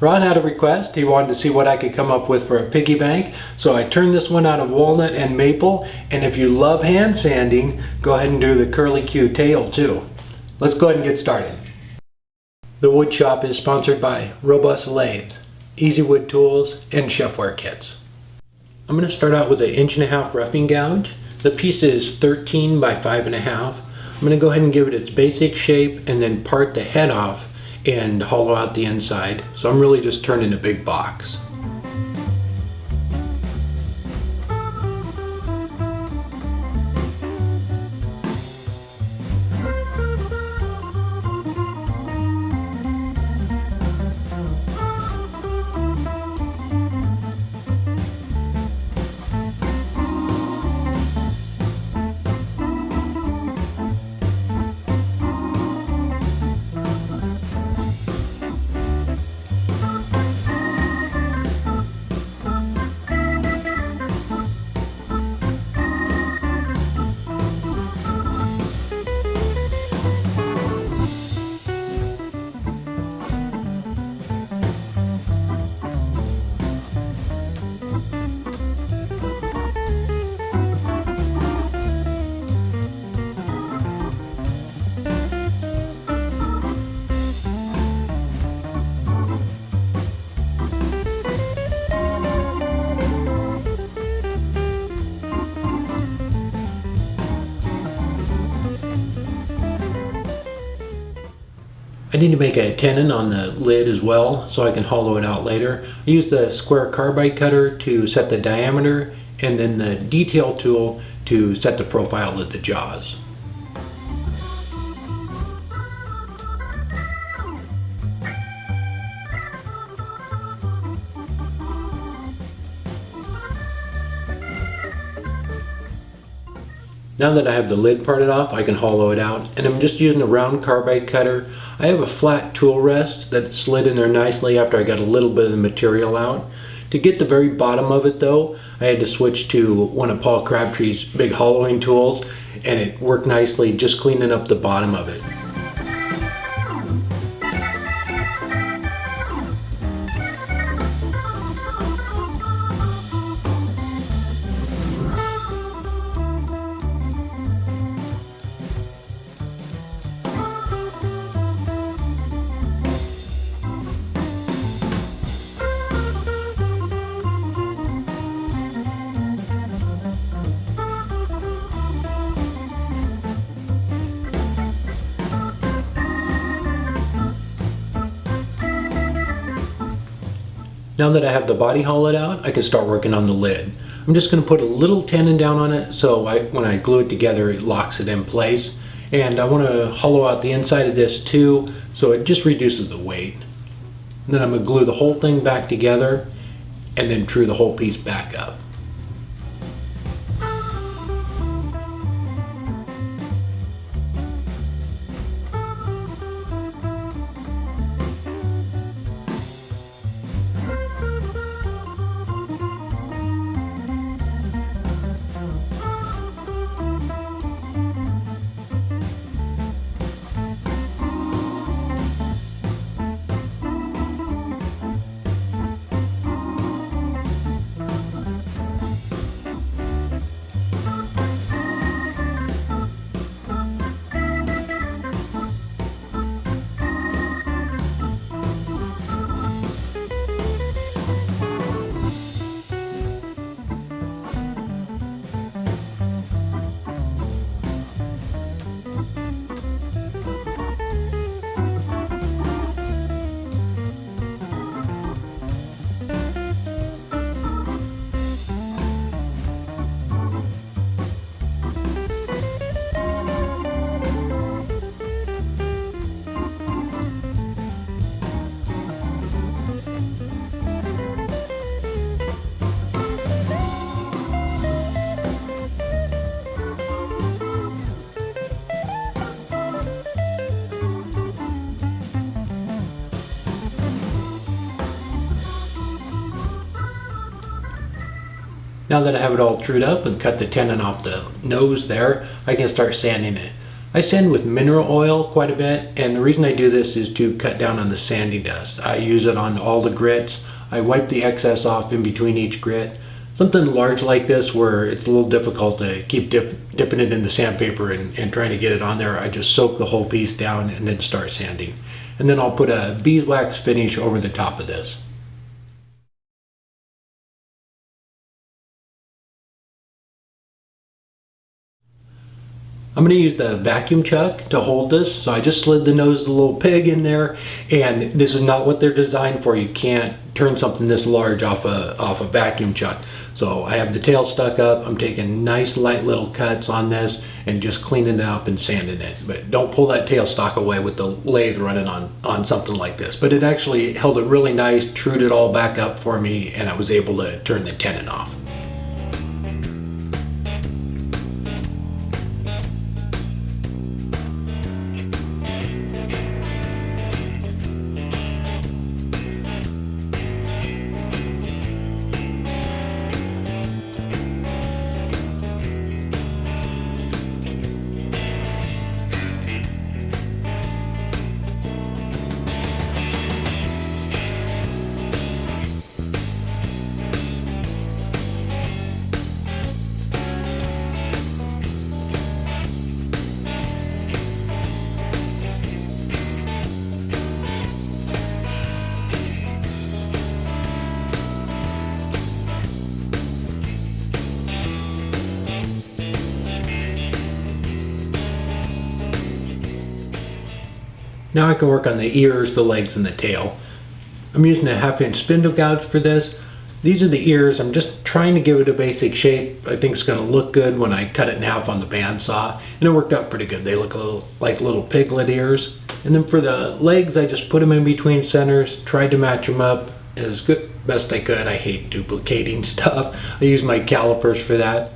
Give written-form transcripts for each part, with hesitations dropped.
Ron had a request. He wanted to see what I could come up with for a piggy bank. So I turned this one out of walnut and maple. And if you love hand sanding, go ahead and do the curly Q tail too. Let's go ahead and get started. The wood shop is sponsored by Robust Lathe, Easy Wood Tools, and ChefwareKits. I'm going to start out with an 1.5 inch roughing gouge. The piece is 13 by 5.5. I'm going to go ahead and give it its basic shape and then part the head off and hollow out the inside. So I'm really just turning a big box. I need to make a tenon on the lid as well so I can hollow it out later. I use the square carbide cutter to set the diameter and then the detail tool to set the profile of the jaws. Now that I have the lid parted off, I can hollow it out, and I'm just using a round carbide cutter. I have a flat tool rest that slid in there nicely after I got a little bit of the material out. To get the very bottom of it though, I had to switch to one of Paul Crabtree's big hollowing tools, and it worked nicely just cleaning up the bottom of it. Now that I have the body hollowed out, I can start working on the lid. I'm just going to put a little tenon down on it so when I glue it together it locks it in place. And I want to hollow out the inside of this too so it just reduces the weight. And then I'm going to glue the whole thing back together and then true the whole piece back up. Now that I have it all trued up and cut the tenon off the nose there, I can start sanding it. I sand with mineral oil quite a bit, and the reason I do this is to cut down on the sanding dust. I use it on all the grits. I wipe the excess off in between each grit. Something large like this where it's a little difficult to keep dipping it in the sandpaper and trying to get it on there, I just soak the whole piece down and then start sanding. And then I'll put a beeswax finish over the top of this. I'm going to use the vacuum chuck to hold this, so I just slid the nose of the little pig in there, and this is not what they're designed for. You can't turn something this large off a vacuum chuck. So I have the tail stuck up. I'm taking nice light little cuts on this and just cleaning it up and sanding it. But don't pull that tail stock away with the lathe running on something like this. But it actually held it really nice, trued it all back up for me, and I was able to turn the tenon off. Now I can work on the ears, the legs, and the tail. I'm using a 1/2 inch spindle gouge for this. These are the ears. I'm just trying to give it a basic shape. I think it's going to look good when I cut it in half on the bandsaw, and it worked out pretty good. They look a little like little piglet ears. And then for the legs, I just put them in between centers, tried to match them up as best I could. I hate duplicating stuff. I use my calipers for that.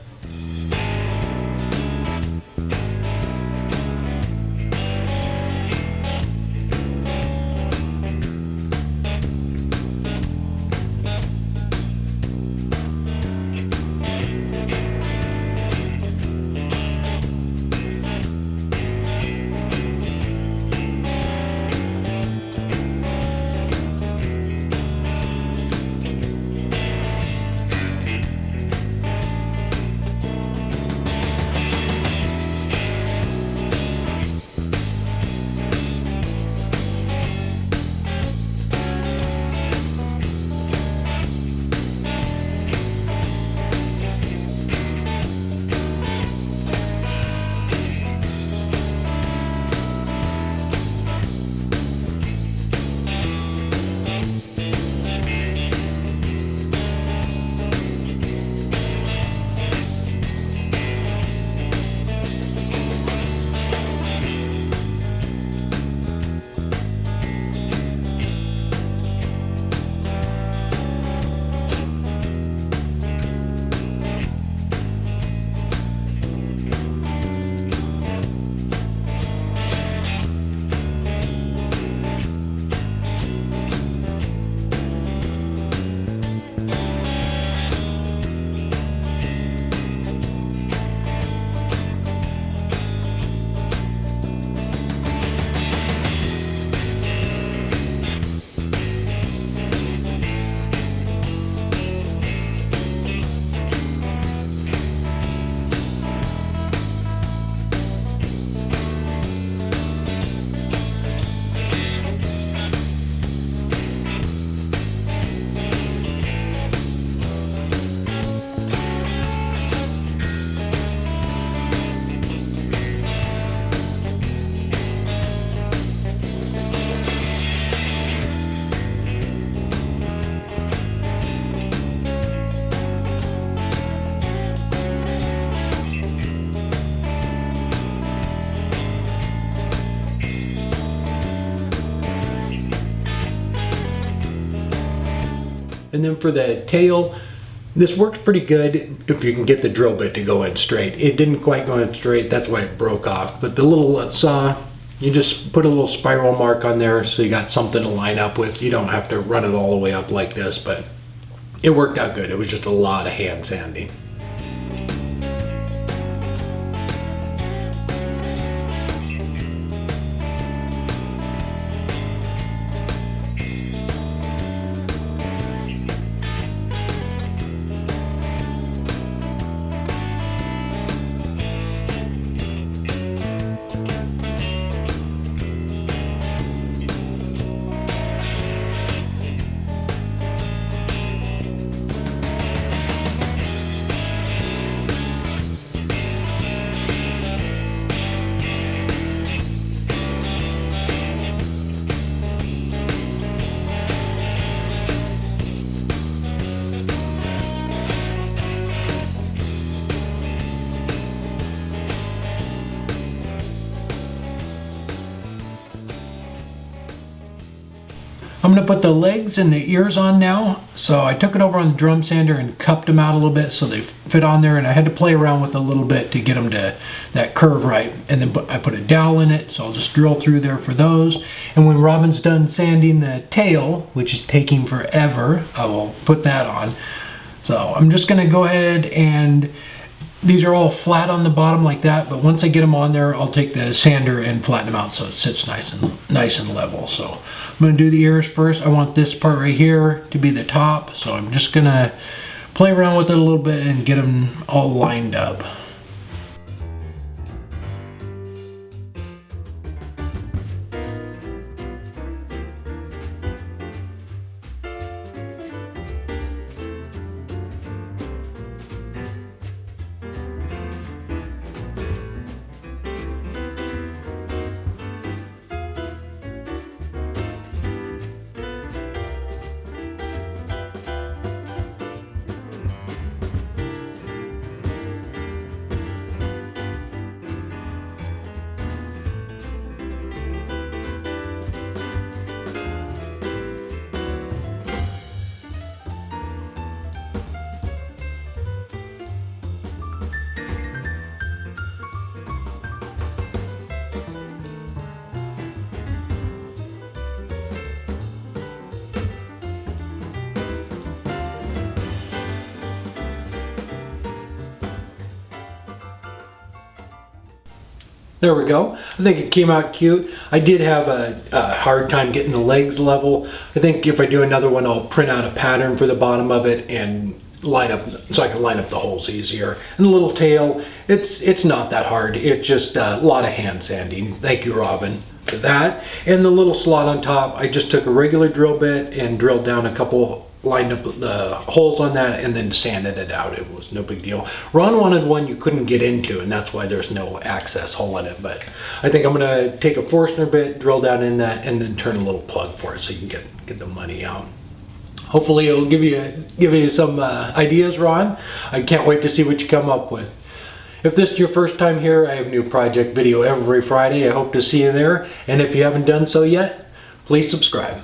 And then for the tail, this works pretty good if you can get the drill bit to go in straight. It didn't quite go in straight, that's why it broke off. But the little saw, you just put a little spiral mark on there so you got something to line up with. You don't have to run it all the way up like this, but it worked out good. It was just a lot of hand sanding. gonna put the legs and the ears on now. So I took it over on the drum sander and cupped them out a little bit so they fit on there, and I had to play around with it a little bit to get them to that curve right. And then I put a dowel in it, so I'll just drill through there for those. And when Robin's done sanding the tail, which is taking forever, I will put that on. So I'm just gonna go ahead and these are all flat on the bottom like that, but once I get them on there, I'll take the sander and flatten them out so it sits nice and level. So I'm gonna do the ears first. I want this part right here to be the top, so I'm just gonna play around with it a little bit and get them all lined up. There we go. I think it came out cute. I did have a hard time getting the legs level. I think if I do another one, I'll print out a pattern for the bottom of it and line up so I can line up the holes easier. And the little tail, it's not that hard. It's just a lot of hand sanding. Thank you, Robin, for that. And the little slot on top, I just took a regular drill bit and drilled down a couple, lined up the holes on that, and then sanded it out. It was no big deal. Ron wanted one you couldn't get into, and that's why there's no access hole in it. But I think I'm gonna take a Forstner bit, drill down in that, and then turn a little plug for it so you can get the money out. Hopefully it'll give you some ideas, Ron. I can't wait to see what you come up with. If this is your first time here, I have a new project video every Friday. I hope to see you there. And if you haven't done so yet, please subscribe.